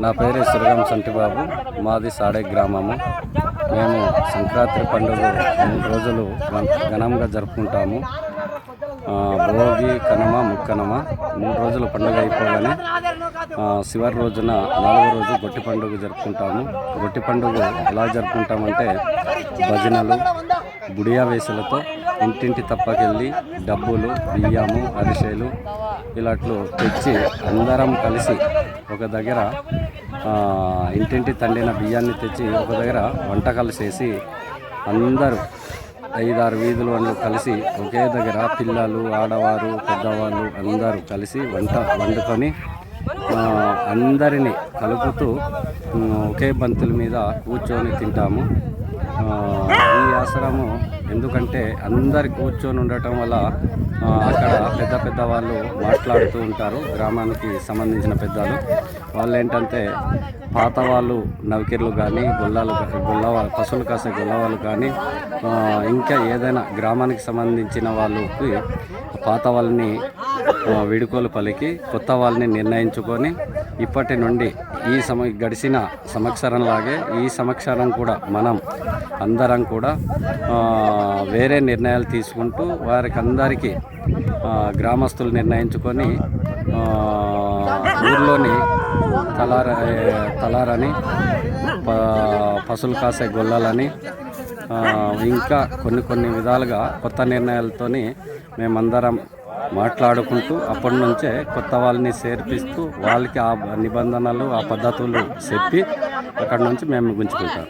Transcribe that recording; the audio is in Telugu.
నా పేరు సురగం సంటిబాబు, మాది సాడే గ్రామము. మేము సంక్రాంతి పండుగ 3 రోజులు ఘనంగా జరుపుకుంటాము. భోగి, కనుమ, ముక్కనుమ 3 రోజుల పండుగ అయిపోగానే చివరి రోజున 4వ రోజు గొట్టి పండుగ జరుపుకుంటాము. గొట్టి పండుగ ఎలా జరుపుకుంటామంటే భజనలు, బుడియా వేసులతో ఇంటింటి తప్పకెళ్ళి డబ్బులు, బియ్యము, అరిసెలు ఇలాట్లు తెచ్చి అందరం కలిసి ఒక దగ్గర ఇంటింటి తండిన బియ్యాన్ని తెచ్చి ఒక దగ్గర వంటకాలు చేసి అందరూ 5-6 వీధులు కలిసి ఒకే దగ్గర పిల్లలు, ఆడవారు, పెద్దవాళ్ళు అందరూ కలిసి వండుకొని అందరినీ కలుపుతూ ఒకే బంతుల మీద కూర్చొని తింటాము. ఈ ఆశ్రమం ఎందుకంటే అందరు కూర్చొని ఉండటం వల్ల అక్కడ పెద్ద వాళ్ళు మాట్లాడుతూ ఉంటారు. గ్రామానికి సంబంధించిన పెద్దలు వాళ్ళు ఏంటంటే పాత వాళ్ళు నౌకర్లు కానీ పశువులు కాసే గొల్లవాళ్ళు కానీ ఇంకా ఏదైనా గ్రామానికి సంబంధించిన వాళ్ళకి పాత వాళ్ళని వీడుకోలు పలికి కొత్త వాళ్ళని నిర్ణయించుకొని ఇప్పటి నుండి గడిచిన సంవత్సరంలాగే ఈ సంవత్సరం కూడా మనం అందరం కూడా వేరే నిర్ణయాలు తీసుకుంటూ వారికి అందరికీ గ్రామస్తులు నిర్ణయించుకొని ఊర్లోని తలారని, పశువులు కాసే గొల్లలని ఇంకా కొన్ని విధాలుగా కొత్త నిర్ణయాలతోని మేమందరం మాట్లాడుకుంటూ అప్పటి నుంచే కొత్త వాళ్ళని చేర్పిస్తూ వాళ్ళకి ఆ నిబంధనలు, ఆ పద్ధతులు చెప్పి అక్కడి నుంచి మేము గుంజుకుంటాం.